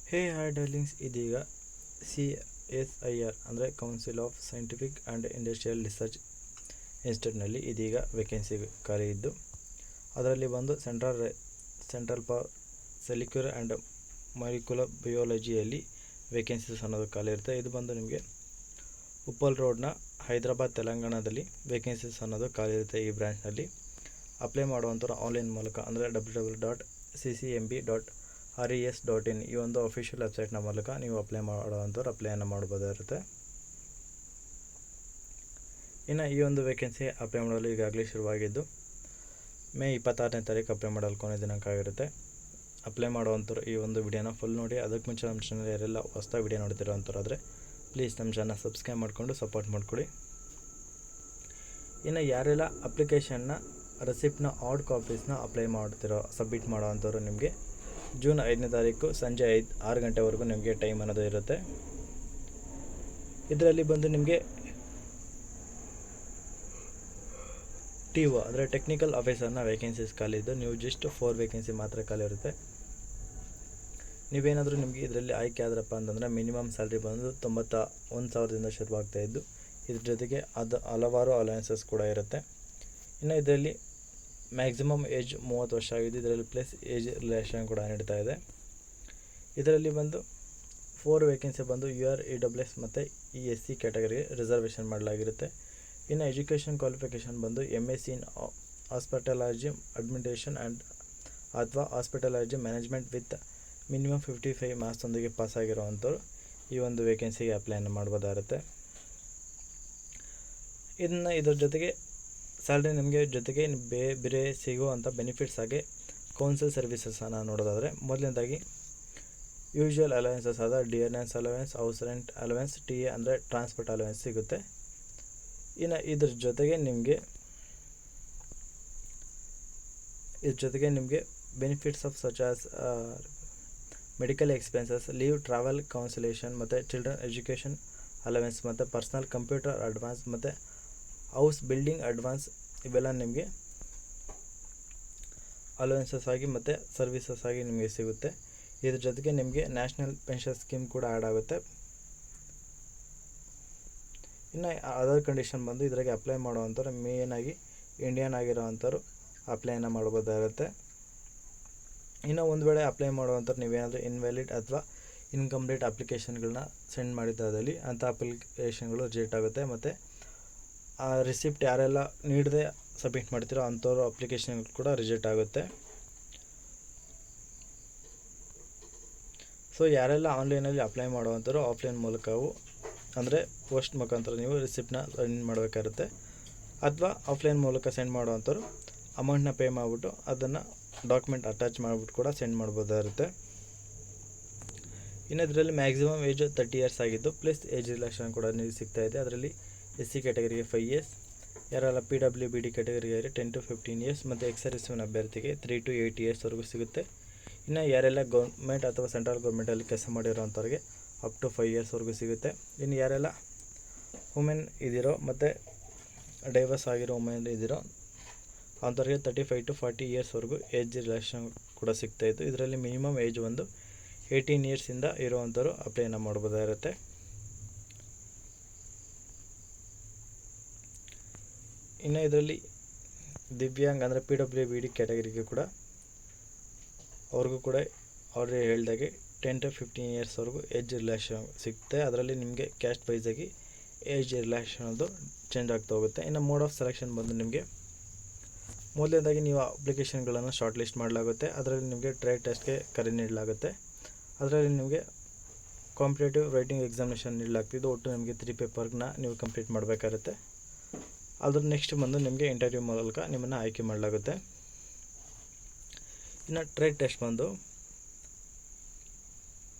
ಹೇ hi darlings, ಇದೀಗ CSIR ಅಂದರೆ council of scientific and industrial research ಇನ್ಸ್ಟಿಟ್ಯೂಟ್ನಲ್ಲಿ ಇದೀಗ ವೇಕೆನ್ಸಿ ಖಾಲಿ ಇದ್ದು, ಅದರಲ್ಲಿ ಬಂದು central for cellular and molecular ಬಯಾಲಜಿಯಲ್ಲಿ ವೇಕೆನ್ಸೀಸ್ ಅನ್ನೋದು ಖಾಲಿ ಇರುತ್ತೆ. ಇದು ಬಂದು ನಿಮಗೆ ಉಪ್ಪಲ್ ರೋಡ್ನ ಹೈದರಾಬಾದ್ ತೆಲಂಗಾಣದಲ್ಲಿ ವೇಕೆನ್ಸೀಸ್ ಅನ್ನೋದು ಖಾಲಿ ಇರುತ್ತೆ. ಈ ಬ್ರ್ಯಾಂಚ್ನಲ್ಲಿ ಅಪ್ಲೈ ಮಾಡುವಂಥವ್ರು ಆನ್ಲೈನ್ ಮೂಲಕ ಅಂದರೆ www.ccmb.res.in ಈ ಒಂದು ಅಫಿಷಿಯಲ್ ವೆಬ್ಸೈಟ್ನ ಮೂಲಕ ನೀವು ಅಪ್ಲೈ ಮಾಡುವಂಥವ್ರು ಅಪ್ಲೈಯನ್ನು ಮಾಡ್ಬೋದಾಗಿರುತ್ತೆ. ಇನ್ನು ಈ ಒಂದು ವೇಕೆನ್ಸಿ ಅಪ್ಲೈ ಮಾಡಲು ಈಗಾಗಲೇ ಶುರುವಾಗಿದ್ದು ಮೇ 26ನೇ ತಾರೀಕು ಅಪ್ಲೈ ಮಾಡಲು ಕೊನೆ ದಿನಾಂಕ ಆಗಿರುತ್ತೆ. ಅಪ್ಲೈ ಮಾಡುವಂಥವ್ರು ಈ ಒಂದು ವಿಡಿಯೋನ ಫುಲ್ ನೋಡಿ. ಅದಕ್ಕೆ ಮುಂಚೆ ನಮ್ಮ ಚಾನಲ್ ಯಾರೆಲ್ಲ ಹೊಸ ವಿಡಿಯೋ ನೋಡ್ತಿರೋಂಥವ್ರು ಆದರೆ ಪ್ಲೀಸ್ ನಮ್ಮ ಚಾನಲ್ ಸಬ್ಸ್ಕ್ರೈಬ್ ಮಾಡಿಕೊಂಡು ಸಪೋರ್ಟ್ ಮಾಡಿಕೊಡಿ. ಇನ್ನು ಯಾರೆಲ್ಲ ಅಪ್ಲಿಕೇಶನ್ನ ರೆಸಿಪ್ಟ್ನ ಆರ್ಡ್ ಕಾಪೀಸ್ನ ಸಬ್ಮಿಟ್ ಮಾಡೋವಂಥವ್ರು ನಿಮಗೆ ಜೂನ್ 5ನೇ ತಾರೀಕು ಸಂಜೆ 6 ಗಂಟೆವರೆಗೂ ನಿಮಗೆ ಟೈಮ್ ಅನ್ನೋದು ಇರುತ್ತೆ. ಇದರಲ್ಲಿ ಬಂದು ನಿಮಗೆ TO ಅಂದರೆ ಟೆಕ್ನಿಕಲ್ ಆಫೀಸರ್ನ ವೇಕೆನ್ಸೀಸ್ ಖಾಲಿ ಇದ್ದು, ನೀವು ಜಸ್ಟ್ 4 ವೇಕೆನ್ಸಿ ಮಾತ್ರ ಖಾಲಿ ಇರುತ್ತೆ. ನೀವೇನಾದರೂ ನಿಮಗೆ ಇದರಲ್ಲಿ ಆಯ್ಕೆ ಆದ್ರಪ್ಪ ಅಂತಂದರೆ ಮಿನಿಮಮ್ ಸ್ಯಾಲ್ರಿ ಬಂದು 91,000ದಿಂದ ಶುರುವಾಗ್ತಾ ಇದ್ದು, ಇದ್ರ ಜೊತೆಗೆ ಹಲವಾರು ಅಲವೆನ್ಸಸ್ ಕೂಡ ಇರುತ್ತೆ. ಇನ್ನು ಇದರಲ್ಲಿ ಮ್ಯಾಕ್ಸಿಮಮ್ ಏಜ್ 30 ವರ್ಷ ಆಗಿದೆ. ಇದರಲ್ಲಿ ಪ್ಲಸ್ ಏಜ್ ರಿಲೇಷನ್ ಕೂಡ ನೀಡ್ತಾ ಇದೆ. ಇದರಲ್ಲಿ ಬಂದು 4 ವೇಕೆನ್ಸಿ ಬಂದು UR EWS ಮತ್ತು SC ಕ್ಯಾಟಗರಿಗೆ ರಿಸರ್ವೇಷನ್ ಮಾಡಲಾಗಿರುತ್ತೆ. ಇನ್ನು ಎಜುಕೇಷನ್ ಕ್ವಾಲಿಫಿಕೇಷನ್ ಬಂದು MSc ಇನ್ ಹಾಸ್ಪಿಟಾಲಜಿ ಅಡ್ಮಿನಿಸ್ಟ್ರೇಷನ್ ಆ್ಯಂಡ್ ಅಥವಾ ಹಾಸ್ಪಿಟಾಲಜಿ ಮ್ಯಾನೇಜ್ಮೆಂಟ್ ವಿತ್ ಮಿನಿಮಮ್ 55 ಮಾರ್ಕ್ಸೊಂದಿಗೆ ಪಾಸ್ ಆಗಿರೋವಂಥವ್ರು ಈ ಒಂದು ವೇಕೆನ್ಸಿಗೆ ಅಪ್ಲೈಯನ್ನು ಮಾಡ್ಬೋದಾಗುತ್ತೆ. ಇನ್ನು ಇದ್ರ ಜೊತೆಗೆ ಸ್ಯಾಲ್ರಿ ನಿಮಗೆ ಜೊತೆಗೆ ಬೇರೆ ಸಿಗುವಂಥ ಬೆನಿಫಿಟ್ಸ್ ಆಗಿ ಕೌನ್ಸಿಲ್ ಸರ್ವಿಸಸನ್ನು ನೋಡೋದಾದರೆ, ಮೊದಲನೇದಾಗಿ ಯೂಶುವಲ್ ಅಲವೆನ್ಸಸ್ ಆದ dearness allowance, house rent allowance, TA ಅಂದರೆ ಟ್ರಾನ್ಸ್ಪೋರ್ಟ್ ಅಲವೆನ್ಸ್ ಸಿಗುತ್ತೆ. ಇನ್ನು ಇದ್ರ ಜೊತೆಗೆ ನಿಮಗೆ benefits of such as medical expenses, leave, travel concession ಮತ್ತು ಚಿಲ್ಡ್ರನ್ ಎಜುಕೇಷನ್ ಅಲವೆನ್ಸ್ ಮತ್ತು ಪರ್ಸ್ನಲ್ ಕಂಪ್ಯೂಟರ್ ಅಡ್ವಾನ್ಸ್ ಮತ್ತು ಹೌಸ್ ಬಿಲ್ಡಿಂಗ್ ಅಡ್ವಾನ್ಸ್ ಇವೆಲ್ಲ ನಿಮಗೆ ಅಲವೆನ್ಸಸ್ ಆಗಿ ಮತ್ತು ಸರ್ವಿಸಸ್ ಆಗಿ ನಿಮಗೆ ಸಿಗುತ್ತೆ. ಇದ್ರ ಜೊತೆಗೆ ನಿಮಗೆ ನ್ಯಾಷನಲ್ ಪೆನ್ಷನ್ ಸ್ಕೀಮ್ ಕೂಡ ಆ್ಯಡ್ ಆಗುತ್ತೆ. ಇನ್ನು ಅದರ್ ಕಂಡೀಷನ್ ಬಂದು ಇದರಾಗೆ ಅಪ್ಲೈ ಮಾಡುವಂಥವ್ರು ಮೇಯ್ನಾಗಿ ಇಂಡಿಯನ್ ಆಗಿರೋವಂಥವ್ರು ಅಪ್ಲೈನ ಮಾಡ್ಬೋದಾಗುತ್ತೆ. ಇನ್ನು ಒಂದು ವೇಳೆ ಅಪ್ಲೈ ಮಾಡುವಂಥವ್ರು ನೀವೇನಾದರೂ ಇನ್ವ್ಯಾಲಿಡ್ ಅಥವಾ ಇನ್ಕಂಪ್ಲೀಟ್ ಅಪ್ಲಿಕೇಶನ್ಗಳನ್ನ ಸೆಂಡ್ ಮಾಡಿದ್ದಾದಲ್ಲಿ ಅಂಥ ಅಪ್ಲಿಕೇಶನ್ಗಳು ರಿಜೆಕ್ಟ್ ಆಗುತ್ತೆ. ಮತ್ತು ಆ ರಿಸಿಪ್ಟ್ ಯಾರೆಲ್ಲ ನೀಡದೆ ಸಬ್ಮಿಟ್ ಮಾಡ್ತೀರೋ ಅಂಥವ್ರು ಅಪ್ಲಿಕೇಶನ್ಗಳು ಕೂಡ ರಿಜೆಕ್ಟ್ ಆಗುತ್ತೆ. ಸೊ ಯಾರೆಲ್ಲ ಆನ್ಲೈನಲ್ಲಿ ಅಪ್ಲೈ ಮಾಡುವಂಥವ್ರು ಆಫ್ಲೈನ್ ಮೂಲಕವು ಅಂದರೆ ಪೋಸ್ಟ್ ಮುಖಾಂತರ ನೀವು ರಿಸಿಪ್ಟನ್ನ ಸೆಂಡ್ ಮಾಡಬೇಕಾಗುತ್ತೆ. ಅಥವಾ ಆಫ್ಲೈನ್ ಮೂಲಕ ಸೆಂಡ್ ಮಾಡುವಂಥವ್ರು ಅಮೌಂಟ್ನ ಪೇ ಮಾಡಿಬಿಟ್ಟು ಅದನ್ನು ಡಾಕ್ಯುಮೆಂಟ್ ಅಟ್ಯಾಚ್ ಮಾಡಿಬಿಟ್ಟು ಕೂಡ ಸೆಂಡ್ ಮಾಡ್ಬೋದಾಗಿರುತ್ತೆ. ಇನ್ನು ಇದರಲ್ಲಿ ಮ್ಯಾಕ್ಸಿಮಮ್ ಏಜ್ 30 ಇಯರ್ಸ್ ಆಗಿದ್ದು ಪ್ಲಸ್ ಏಜ್ ರಿಲ್ಯಾಕ್ಷನ್ ಕೂಡ ನೀವು ಸಿಗ್ತಾಯಿದೆ. ಅದರಲ್ಲಿ SC ಕ್ಯಾಟಗರಿಗೆ 5 ಇಯರ್ಸ್, ಯಾರೆಲ್ಲ PWBD ಕ್ಯಾಟಗರಿಗೆ 10 to 15 ಇಯರ್ಸ್ ಮತ್ತು ಎಕ್ಸ್-ಸರ್ವಿಸ್ಮೆನ್ ಅಭ್ಯರ್ಥಿಗೆ 3 to 8 ಇಯರ್ಸ್ವರೆಗೂ ಸಿಗುತ್ತೆ. ಇನ್ನು ಯಾರೆಲ್ಲ ಗೌರ್ಮೆಂಟ್ ಅಥವಾ ಸೆಂಟ್ರಲ್ ಗೌರ್ಮೆಂಟಲ್ಲಿ ಕೆಲಸ ಮಾಡಿರೋಂಥವ್ರಿಗೆ ಅಪ್ ಟು 5 ಇಯರ್ಸ್ವರೆಗೂ ಸಿಗುತ್ತೆ. ಇನ್ನು ಯಾರೆಲ್ಲ ವುಮೆನ್ ಇದ್ದೀರೋ ಮತ್ತು ಡೈವರ್ಸ್ ಆಗಿರೋ ವುಮೆನ್ ಇದ್ದೀರೋ ಅಂಥವ್ರಿಗೆ 35 to 40 ಇಯರ್ಸ್ವರೆಗೂ ಏಜ್ ರಿಲ್ಯಾಕ್ಷನ್ ಕೂಡ ಸಿಗ್ತಾಯಿತ್ತು. ಇದರಲ್ಲಿ ಮಿನಿಮಮ್ ಏಜ್ ಒಂದು 18 ಇಯರ್ಸಿಂದ ಇರುವಂಥವ್ರು ಅಪ್ಲೈನ ಮಾಡ್ಬೋದಾಗಿರುತ್ತೆ. ಇನ್ನು ಇದರಲ್ಲಿ ದಿವ್ಯಾಂಗ್ ಅಂದರೆ PWBD ಕ್ಯಾಟಗರಿಗೆ ಕೂಡ ಅವ್ರಿಗೂ ಕೂಡ ಅವ್ರಿಗೆ ಹೇಳಿದಾಗೆ 10 to 15 ಇಯರ್ಸ್ವರೆಗೂ ಏಜ್ ರಿಲ್ಯಾಕ್ಷನ್ ಸಿಗುತ್ತೆ. ಅದರಲ್ಲಿ ನಿಮಗೆ ಕ್ಯಾಸ್ಟ್ ವೈಸಾಗಿ ಏಜ್ ರಿಲ್ಯಾಕ್ಷನ್ ಅದು ಚೇಂಜ್ ಆಗ್ತಾ ಹೋಗುತ್ತೆ. ಇನ್ನು ಮೋಡ್ ಆಫ್ ಸೆಲೆಕ್ಷನ್ ಬಂದು ನಿಮಗೆ ಮೊದಲನೇದಾಗಿ ನೀವು ಅಪ್ಲಿಕೇಶನ್ಗಳನ್ನು ಶಾರ್ಟ್ ಲಿಸ್ಟ್ ಮಾಡಲಾಗುತ್ತೆ. ಅದರಲ್ಲಿ ನಿಮಗೆ ಟ್ರೈಲ್ ಟೆಸ್ಟ್ಗೆ ಕರೆ ನೀಡಲಾಗುತ್ತೆ. ಅದರಲ್ಲಿ ನಿಮಗೆ ಕಾಂಪಿಟೇಟಿವ್ ರೈಟಿಂಗ್ ಎಕ್ಸಾಮಿನೇಷನ್ ನೀಡಲಾಗ್ತಿದ್ದು ಒಟ್ಟು ನಿಮಗೆ 3 ಪೇಪರ್ನ ನೀವು ಕಂಪ್ಲೀಟ್ ಮಾಡಬೇಕಾಗುತ್ತೆ. ಅದ್ರ ನೆಕ್ಸ್ಟ್ ಬಂದು ನಿಮಗೆ ಇಂಟರ್ವ್ಯೂ ಮೂಲಕ ನಿಮ್ಮನ್ನು ಆಯ್ಕೆ ಮಾಡಲಾಗುತ್ತೆ. ಇನ್ನು ಟ್ರೈಲ್ ಟೆಸ್ಟ್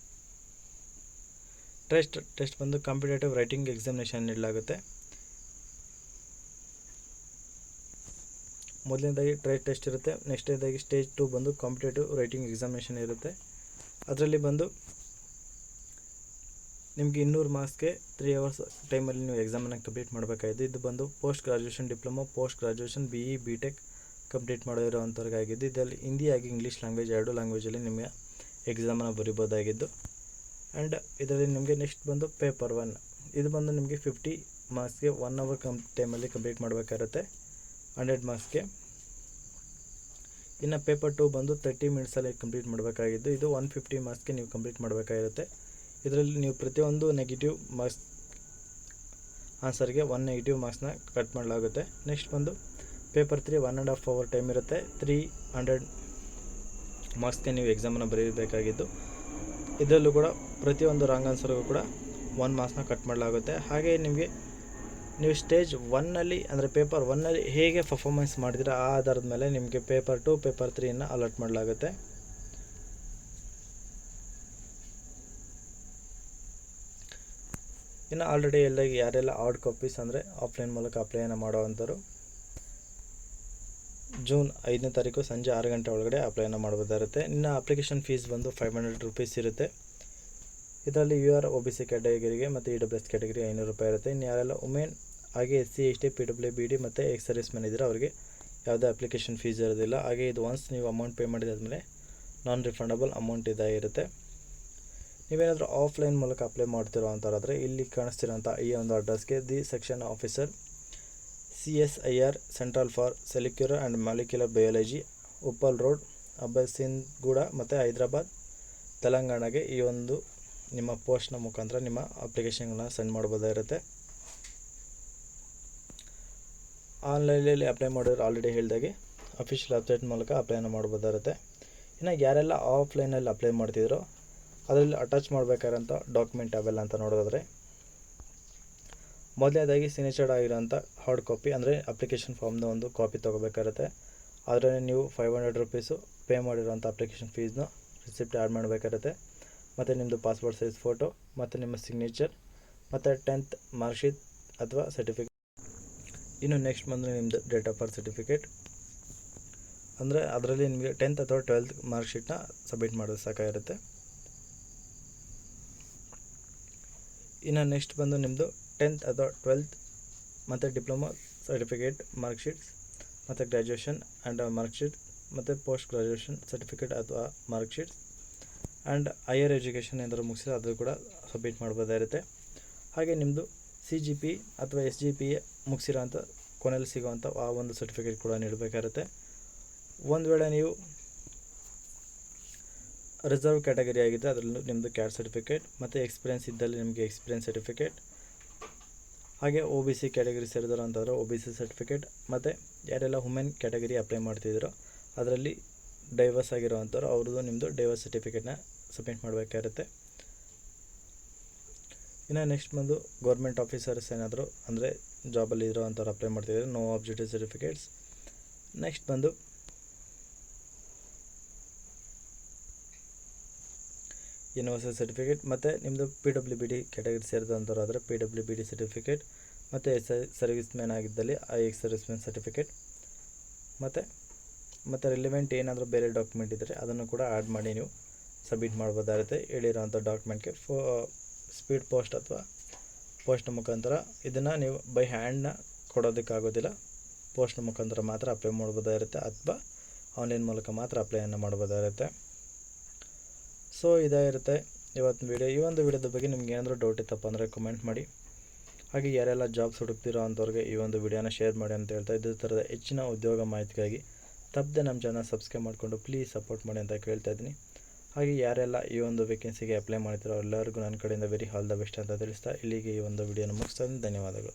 ಬಂದು ಕಾಂಪಿಟೇಟಿವ್ ರೈಟಿಂಗ್ ಎಕ್ಸಾಮಿನೇಷನ್ ನೀಡಲಾಗುತ್ತೆ. ಮೊದಲನೇದಾಗಿ ಟ್ರೈಲ್ ಟೆಸ್ಟ್ ಇರುತ್ತೆ. ನೆಕ್ಸ್ಟೇದಾಗಿ ಸ್ಟೇಜ್ 2 ಬಂದು ಕಾಂಪಿಟೇಟಿವ್ ರೈಟಿಂಗ್ ಎಕ್ಸಾಮಿನೇಷನ್ ಇರುತ್ತೆ. ಅದರಲ್ಲಿ ಬಂದು ನಿಮಗೆ 200 ಮಾರ್ಕ್ಸ್ಗೆ 3 ಅವರ್ಸ್ ಟೈಮಲ್ಲಿ ನೀವು ಎಕ್ಸಾಮನ್ನು ಕಂಪ್ಲೀಟ್ ಮಾಡಬೇಕಾಗಿದೆ. ಇದು ಬಂದು post graduation diploma, post graduation BE BTech complete ಮಾಡಿರೋವಂಥವ್ರಿಗಾಗಿದ್ದು ಇದರಲ್ಲಿ ಹಿಂದಿ ಆಗಿ ಇಂಗ್ಲೀಷ್ ಲ್ಯಾಂಗ್ವೇಜ್ 2 ಲ್ಯಾಂಗ್ವೇಜಲ್ಲಿ ನಿಮಗೆ ಎಕ್ಸಾಮನ್ನು ಬರಿಬೋದಾಗಿದ್ದು ಆ್ಯಂಡ್ ಇದರಲ್ಲಿ ನಿಮಗೆ ನೆಕ್ಸ್ಟ್ ಬಂದು ಪೇಪರ್ 1 ಇದು ಬಂದು ನಿಮಗೆ 50 ಮಾರ್ಕ್ಸ್ಗೆ 1 ಅವರ್ ಟೈಮಲ್ಲಿ ಕಂಪ್ಲೀಟ್ ಮಾಡಬೇಕಾಗುತ್ತೆ 100 ಮಾರ್ಕ್ಸ್ಗೆ. ಇನ್ನು ಪೇಪರ್ 2 ಬಂದು 30 ಮಿನಿಟ್ಸಲ್ಲಿ ಕಂಪ್ಲೀಟ್ ಮಾಡಬೇಕಾಗಿದ್ದು ಇದು 150 ಮಾರ್ಕ್ಸ್ಗೆ ನೀವು ಕಂಪ್ಲೀಟ್ ಮಾಡಬೇಕಾಗಿರುತ್ತೆ. ಇದರಲ್ಲಿ ನೀವು ಪ್ರತಿಯೊಂದು ನೆಗೆಟಿವ್ ಮಾರ್ಕ್ಸ್ ಆನ್ಸರ್ಗೆ 1 ನೆಗೆಟಿವ್ ಮಾರ್ಕ್ಸ್ನ ಕಟ್ ಮಾಡಲಾಗುತ್ತೆ. ನೆಕ್ಸ್ಟ್ ಬಂದು ಪೇಪರ್ 3 1.5 ಅವರ್ ಟೈಮ್ ಇರುತ್ತೆ. 300 ಮಾರ್ಕ್ಸ್ಗೆ ನೀವು ಎಕ್ಸಾಮನ್ನು ಬರೀಬೇಕಾಗಿದ್ದು ಇದರಲ್ಲೂ ಕೂಡ ಪ್ರತಿಯೊಂದು ರಾಂಗ್ ಆನ್ಸರ್ಗೂ ಕೂಡ 1 ಮಾರ್ಕ್ಸ್ನ ಕಟ್ ಮಾಡಲಾಗುತ್ತೆ. ಹಾಗೆ ನಿಮಗೆ ನೀವು ಸ್ಟೇಜ್ 1ನಲ್ಲಿ ಅಂದರೆ ಪೇಪರ್ 1ನಲ್ಲಿ ಹೇಗೆ ಪರ್ಫಾರ್ಮೆನ್ಸ್ ಮಾಡಿದಿರ ಆ ಆಧಾರದ ಮೇಲೆ ನಿಮಗೆ ಪೇಪರ್ 2 ಪೇಪರ್ 3ನ ಅಲಾಟ್ ಮಾಡಲಾಗುತ್ತೆ. ಇನ್ನು ಆಲ್ರೆಡಿ ಯಾರೆಲ್ಲ ಹಾರ್ಡ್ ಕಾಪೀಸ್ ಅಂದರೆ ಆಫ್ಲೈನ್ ಮೂಲಕ ಅಪ್ಲೈನ ಮಾಡೋವಂಥವ್ರು ಜೂನ್ 5ನೇ ತಾರೀಕು ಸಂಜೆ 6 ಗಂಟೆ ಒಳಗಡೆ ಅಪ್ಲೈನ ಮಾಡ್ಬೋದಾಗಿರುತ್ತೆ. ಇನ್ನು ಅಪ್ಲಿಕೇಶನ್ ಫೀಸ್ ಬಂದು 500 ರೂಪೀಸ್ ಇರುತ್ತೆ. ಇದರಲ್ಲಿ UR OBC ಕ್ಯಾಟಗರಿಗೆ ಮತ್ತು EWS ಕ್ಯಾಟಗರಿ 500 ರೂಪಾಯಿ ಇರುತ್ತೆ. ಇನ್ನು ಯಾರೆಲ್ಲ ವುಮೆನ್ ಹಾಗೆ SC ST PWBD ಮತ್ತು ಎಕ್ಸ್ ಸರ್ವಿಸ್ ಮ್ಯಾನ್ ಇದ್ದರೆ ಅವರಿಗೆ ಯಾವುದೇ ಅಪ್ಲಿಕೇಶನ್ ಫೀಸ್ ಇರೋದಿಲ್ಲ. ಹಾಗೆ ಇದು ಒನ್ಸ್ ನೀವು ಅಮೌಂಟ್ ಪೇ ಮಾಡಿದಾದ್ಮೇಲೆ ನಾನ್ ರಿಫಂಡಬಲ್ ಅಮೌಂಟ್ ಇದಾಗಿರುತ್ತೆ. ನೀವೇನಾದರೂ ಆಫ್ಲೈನ್ ಮೂಲಕ ಅಪ್ಲೈ ಮಾಡ್ತಿರೋ ಅಂತಾರಾದರೆ ಇಲ್ಲಿ ಕಾಣಿಸ್ತಿರೋಂಥ ಈ ಒಂದು ಅಡ್ರೆಸ್ಗೆ the section officer CSIR centre for cellular and molecular biology, Uppal road, Habsiguda ಮತ್ತು ಹೈದರಾಬಾದ್, ತೆಲಂಗಾಣಗೆ ಈ ಒಂದು ನಿಮ್ಮ ಪೋಸ್ಟ್ನ ಮುಖಾಂತರ ನಿಮ್ಮ ಅಪ್ಲಿಕೇಶನ್ಗಳನ್ನ ಸೆಂಡ್ ಮಾಡ್ಬೋದಾಗಿರುತ್ತೆ. ಆನ್ಲೈನಲ್ಲಿ ಅಪ್ಲೈ ಮಾಡೋರು ಆಲ್ರೆಡಿ ಹೇಳಿದಾಗೆ ಅಫಿಷಿಯಲ್ ವೆಬ್ಸೈಟ್ ಮೂಲಕ ಅಪ್ಲೈನ ಮಾಡ್ಬೋದಾಗಿರುತ್ತೆ. ಇನ್ನು ಯಾರೆಲ್ಲ ಆಫ್ಲೈನಲ್ಲಿ ಅಪ್ಲೈ ಮಾಡ್ತಿದ್ರೋ ಅದರಲ್ಲಿ ಅಟ್ಯಾಚ್ ಮಾಡಬೇಕಾದಂಥ ಡಾಕ್ಯುಮೆಂಟ್ ಯಾವೆಲ್ಲ ಅಂತ ನೋಡೋದಾದರೆ ಮೊದಲನೇದಾಗಿ ಸಿಗ್ನೇಚರ್ಡ್ ಆಗಿರೋಂಥ ಹಾರ್ಡ್ ಕಾಪಿ ಅಂದರೆ ಅಪ್ಲಿಕೇಶನ್ ಫಾರ್ಮ್ನ ಒಂದು ಕಾಪಿ ತೊಗೋಬೇಕಾಗುತ್ತೆ. ಆದರೆ ನೀವು 500 ರೂಪೀಸು ಪೇ ಮಾಡಿರೋಂಥ ಅಪ್ಲಿಕೇಶನ್ ಫೀಸ್ನ ರಿಸಿಪ್ಟ್ ಆ್ಯಡ್ ಮಾಡಬೇಕಾಗುತ್ತೆ. ಮತ್ತು ನಿಮ್ಮದು ಪಾಸ್ಪೋರ್ಟ್ ಸೈಜ್ ಫೋಟೋ ಮತ್ತು ನಿಮ್ಮ ಸಿಗ್ನೇಚರ್ ಮತ್ತು 10th ಮಾರ್ಕ್ಶೀಟ್ ಅಥವಾ ಸರ್ಟಿಫಿಕೇಟ್. ಇನ್ನು ನೆಕ್ಸ್ಟ್ ಬಂದರೆ ನಿಮ್ಮದು ಡೇಟ್ ಆಫ್ ಬರ್ತ್ ಸರ್ಟಿಫಿಕೇಟ್ ಅಂದರೆ ಅದರಲ್ಲಿ ನಿಮಗೆ 10th ಅಥವಾ 12th ಮಾರ್ಕ್ಶೀಟ್ನ ಸಬ್ಮಿಟ್ ಮಾಡೋದು ಸಾಕಾಗಿರುತ್ತೆ. ಇನ್ನು ನೆಕ್ಸ್ಟ್ ಬಂದು ನಿಮ್ಮದು 10th ಅಥವಾ 12th ಮತ್ತು ಡಿಪ್ಲೊಮಾ ಸರ್ಟಿಫಿಕೇಟ್ ಮಾರ್ಕ್ಶೀಟ್ಸ್ ಮತ್ತು ಗ್ರ್ಯಾಜುಯೇಷನ್ ಆ್ಯಂಡ್ ಮಾರ್ಕ್ಶೀಟ್ ಮತ್ತು ಪೋಸ್ಟ್ ಗ್ರ್ಯಾಜುಯೇಷನ್ ಸರ್ಟಿಫಿಕೇಟ್ ಅಥವಾ ಮಾರ್ಕ್ಶೀಟ್ಸ್ ಆ್ಯಂಡ್ ಹೈಯರ್ ಎಜುಕೇಷನ್ ಏನಾದರೂ ಮುಗಿಸಿದ್ರೆ ಅದು ಕೂಡ ಸಬ್ಮಿಟ್ ಮಾಡ್ಬೋದಾಗಿರುತ್ತೆ. ಹಾಗೆ ನಿಮ್ಮದು CGP ಅಥವಾ SGPA ಮುಗಿಸಿರೋ ಅಂಥ ಕೊನೆಯಲ್ಲಿ ಸಿಗೋವಂಥ ಆ ಒಂದು ಸರ್ಟಿಫಿಕೇಟ್ ಕೂಡ ನೀಡಬೇಕಾಗುತ್ತೆ. ಒಂದು ವೇಳೆ ನೀವು ರಿಸರ್ವ್ ಕ್ಯಾಟಗರಿ ಆಗಿದ್ದರೆ ಅದರಲ್ಲೂ ನಿಮ್ಮದು ಕ್ಯಾಟ್ ಸರ್ಟಿಫಿಕೇಟ್ ಮತ್ತು ಎಕ್ಸ್ಪೀರಿಯೆನ್ಸ್ ಇದ್ದಲ್ಲಿ ನಿಮಗೆ ಎಕ್ಸ್ಪೀರಿಯೆನ್ಸ್ ಸರ್ಟಿಫಿಕೇಟ್, ಹಾಗೆ OBC ಕ್ಯಾಟಗರಿ ಸೇರಿದಾರೆ ಅಂತಂದರೆ OBC ಸರ್ಟಿಫಿಕೇಟ್, ಮತ್ತು ಯಾರೆಲ್ಲ ವುಮೆನ್ ಕ್ಯಾಟಗರಿ ಅಪ್ಲೈ ಮಾಡ್ತಿದ್ದೀರೋ ಅದರಲ್ಲಿ ಡೈವರ್ಸ್ ಆಗಿರೋವಂಥವ್ರು ಅವ್ರದ್ದು ನಿಮ್ಮದು ಡೈವರ್ಸ್ ಸರ್ಟಿಫಿಕೇಟ್ನ ಸಬ್ಮಿಟ್ ಮಾಡಬೇಕಾಗಿರುತ್ತೆ. ಇನ್ನು ನೆಕ್ಸ್ಟ್ ಬಂದು ಗೌರ್ಮೆಂಟ್ ಆಫೀಸರ್ಸ್ ಏನಾದರೂ ಅಂದರೆ ಜಾಬಲ್ಲಿ ಇರೋ ಅಂಥವ್ರು ಅಪ್ಲೈ ಮಾಡ್ತಿದ್ದಾರೆ ನೋ ಆಬ್ಜೆಕ್ಟಿವ್ ಸರ್ಟಿಫಿಕೇಟ್ಸ್. ನೆಕ್ಸ್ಟ್ ಬಂದು ಯೂನಿವರ್ಸಲ್ ಸರ್ಟಿಫಿಕೇಟ್ ಮತ್ತು ನಿಮ್ಮದು PWBD ಕ್ಯಾಟಗರಿ ಸೇರಿದಂಥವ್ರು ಆದರೆ PWBD ಸರ್ಟಿಫಿಕೇಟ್ ಮತ್ತು ಸರ್ವಿಸ್ ಮ್ಯಾನ್ ಆಗಿದ್ದಲ್ಲಿ ಎಕ್ಸ್ ಸರ್ವಿಸ್ ಮ್ಯಾನ್ ಸರ್ಟಿಫಿಕೇಟ್ ಮತ್ತು ರಿಲಿವೆಂಟ್ ಏನಾದರೂ ಬೇರೆ ಡಾಕ್ಯುಮೆಂಟ್ ಇದ್ದರೆ ಅದನ್ನು ಕೂಡ ಆ್ಯಡ್ ಮಾಡಿ ನೀವು ಸಬ್ಮಿಟ್ ಮಾಡ್ಬೋದಾಗುತ್ತೆ. ಹೇಳಿರೋಂಥ ಡಾಕ್ಯುಮೆಂಟ್ಗೆ ಸ್ಪೀಡ್ ಪೋಸ್ಟ್ ಅಥವಾ ಪೋಸ್ಟ್ನ ಮುಖಾಂತರ ಇದನ್ನು ನೀವು ಬೈ ಹ್ಯಾಂಡ್ನ ಕೊಡೋದಕ್ಕಾಗೋದಿಲ್ಲ, ಪೋಸ್ಟ್ನ ಮುಖಾಂತರ ಮಾತ್ರ ಅಪ್ಲೈ ಮಾಡ್ಬೋದಾಗಿರುತ್ತೆ ಅಥವಾ ಆನ್ಲೈನ್ ಮೂಲಕ ಮಾತ್ರ ಅಪ್ಲೈಯನ್ನು ಮಾಡ್ಬೋದಾಗಿರುತ್ತೆ. ಸೊ ಇದಾಗಿರುತ್ತೆ ಇವತ್ತಿನ ವೀಡಿಯೋ. ಈ ಒಂದು ವೀಡಿಯೋದ ಬಗ್ಗೆ ನಿಮ್ಗೆ ಏನಾದರೂ ಡೌಟ್ ಇತ್ತಪ್ಪ ಅಂದರೆ ಕಮೆಂಟ್ ಮಾಡಿ. ಹಾಗೆ ಯಾರೆಲ್ಲ ಜಾಬ್ಸ್ ಹುಡುಕ್ತಿರೋ ಅಂಥವ್ರಿಗೆ ಈ ಒಂದು ವಿಡಿಯೋನ ಶೇರ್ ಮಾಡಿ ಅಂತ ಹೇಳ್ತಾ ಇದೇ ಥರದ ಹೆಚ್ಚಿನ ಉದ್ಯೋಗ ಮಾಹಿತಿಗಾಗಿ ತಪ್ಪದೆ ನಮ್ಮ ಚಾನಲ್ ಸಬ್ಸ್ಕ್ರೈಬ್ ಮಾಡಿಕೊಂಡು ಪ್ಲೀಸ್ ಸಪೋರ್ಟ್ ಮಾಡಿ ಅಂತ ಕೇಳ್ತಾ ಇದ್ದೀನಿ. ಹಾಗೆ ಯಾರೆಲ್ಲ ಈ ಒಂದು ವೇಕೆನ್ಸಿಗೆ ಅಪ್ಲೈ ಮಾಡ್ತಿರೋ ಎಲ್ಲರಿಗೂ ನನ್ನ ಕಡೆಯಿಂದ ವೆರಿ ಆಲ್ ದ ಬೆಸ್ಟ್ ಅಂತ ತಿಳಿಸ್ತಾ ಇಲ್ಲಿಗೆ ಈ ಒಂದು ವಿಡಿಯೋನ ಮುಗಿಸ್ತಾ ಇದ್ದೀನಿ. ಧನ್ಯವಾದಗಳು.